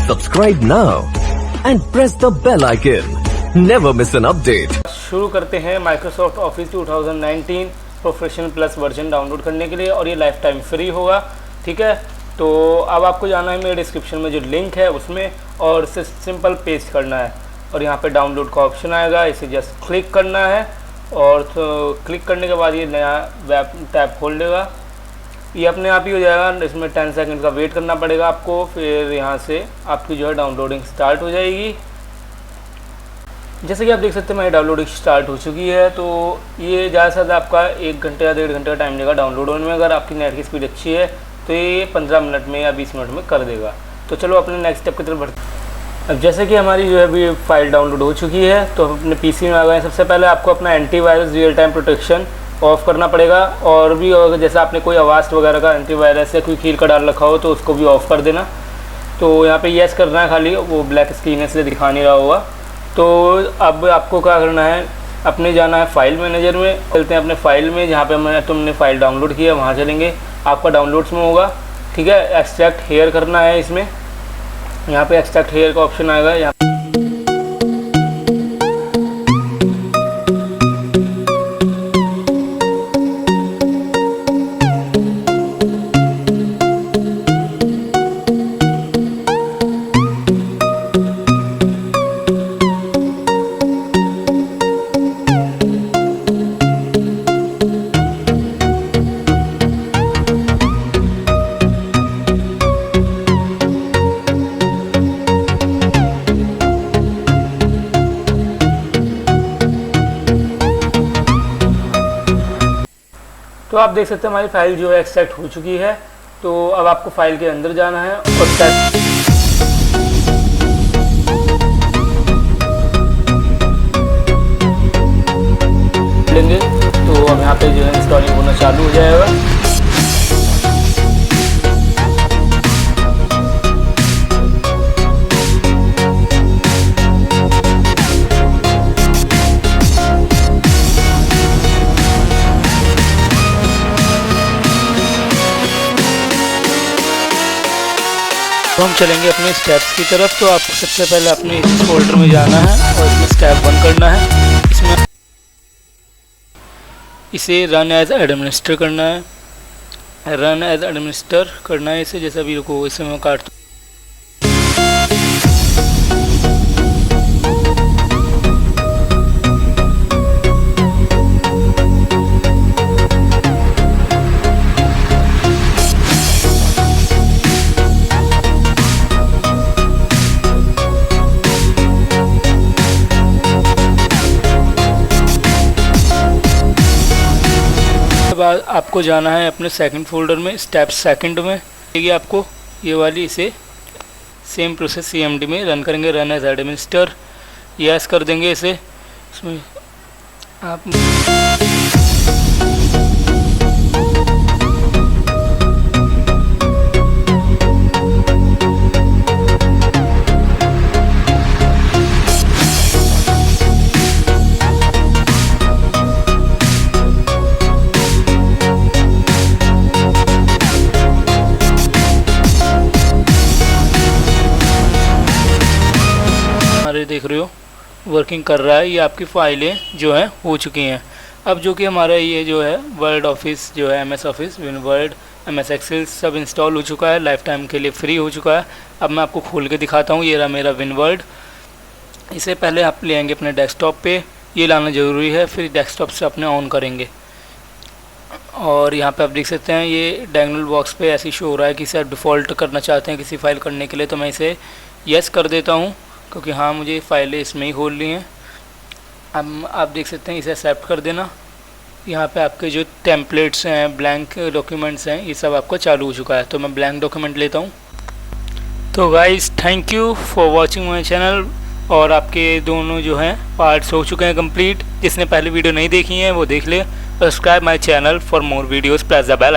Subscribe now and press the bell icon. Never miss an update. शुरू करते हैं Microsoft office 2019 professional plus version download करने के लिए, और ये लाइफ टाइम फ्री होगा। ठीक है, तो अब आपको जाना है मेरे डिस्क्रिप्शन में जो लिंक है उसमें, और इसे सिंपल पेस्ट करना है, और यहाँ पे डाउनलोड का ऑप्शन आएगा, इसे जस्ट क्लिक करना है, और तो क्लिक करने के बाद ये नया वेब टैब खोल लेगा। ये अपने आप ही हो जाएगा, इसमें 10 सेकंड का वेट करना पड़ेगा आपको, फिर यहाँ से आपकी जो है डाउनलोडिंग स्टार्ट हो जाएगी। जैसे कि आप देख सकते हैं मेरी डाउनलोडिंग स्टार्ट हो चुकी है। तो ये ज़्यादा से ज़्यादा आपका 1 घंटे या 1.5 घंटे का टाइम लेगा डाउनलोड होने में। अगर आपकी नेट की स्पीड अच्छी है तो ये 15 मिनट में या 20 मिनट में कर देगा। तो चलो अपने नेक्स्ट स्टेप की तरफ बढ़ते हैं। अब जैसे कि हमारी जो है अभी फाइल डाउनलोड हो चुकी है, तो अपने पीसी में आ गए। सबसे पहले आपको अपना antivirus real time protection of करना पड़ेगा, और भी अगर जैसे आपने कोई आवास्ट वगैरह का एंटीवायरस या कोई कील का डाल रखा हो तो उसको भी ऑफ़ कर देना। तो यहाँ पे येस करना है, खाली वो ब्लैक स्क्रीन है इसलिए दिखा नहीं रहा होगा। तो अब आपको क्या करना है, अपने जाना है फाइल मैनेजर में। चलते हैं अपने फाइल में, जहाँ पे तुमने फ़ाइल डाउनलोड किया वहाँ चलेंगे, आपका डाउनलोड्स में होगा। ठीक है, एक्सट्रैक्ट हेयर करना है इसमें, यहाँ पे एक्सट्रैक्ट हेयर का ऑप्शन आएगा। यहाँ तो आप देख सकते हैं हमारी फाइल जो है एक्सट्रैक्ट हो चुकी है। तो अब आपको फाइल के अंदर जाना है और लेंगे। तो अब यहाँ पे जो है इंस्टॉलिंग होना चालू हो जाएगा। तो हम चलेंगे अपने स्टेप्स की तरफ। तो आपको सबसे पहले अपने इस फोल्डर में जाना है और इसमें स्टेप 1 करना है। इसमें इसे रन एज एडमिनिस्टर करना है, रन एज एडमिनिस्टर करना है इसे। जैसे अभी रुको, इसे मैं काट बाद आपको जाना है अपने सेकंड फोल्डर में, स्टेप सेकंड में। ये आपको ये वाली, इसे सेम प्रोसेस CMD में रन करेंगे, रन एज एडमिनिस्टर, यस कर देंगे इसे। इसमें आप देख रहे हो वर्किंग कर रहा है। ये आपकी फाइलें जो हैं हो चुकी हैं। अब जो कि हमारा ये जो है वर्ड ऑफिस जो है MS office, win word, MS excel सब इंस्टॉल हो चुका है, लाइफ टाइम के लिए फ्री हो चुका है। अब मैं आपको खोल के दिखाता हूँ। ये रहा मेरा विन वर्ड। इसे पहले आप ले आएंगे अपने डेस्कटॉप पे, ये लाना ज़रूरी है, फिर डेस्कटॉप से अपने ऑन करेंगे। और यहाँ पे आप देख सकते हैं ये डायगोनल बॉक्स पे ऐसे शो हो रहा है कि इसे आप डिफ़ॉल्ट करना चाहते हैं किसी फाइल करने के लिए। तो मैं इसे यस कर देता हूँ, क्योंकि हाँ मुझे फाइलें इसमें ही खोलनी हैं। अब आप देख सकते हैं इसे एक्सेप्ट कर देना। यहाँ पे आपके जो टेम्पलेट्स हैं, ब्लैंक डॉक्यूमेंट्स हैं, ये सब आपका चालू हो चुका है। तो मैं ब्लैंक डॉक्यूमेंट लेता हूँ। तो guys thank you for watching my channel. और आपके दोनों जो हैं पार्ट्स हो चुके हैं कंप्लीट। जिसने पहले वीडियो नहीं देखी है वो देख ले। Subscribe my channel for more videos, press the bell.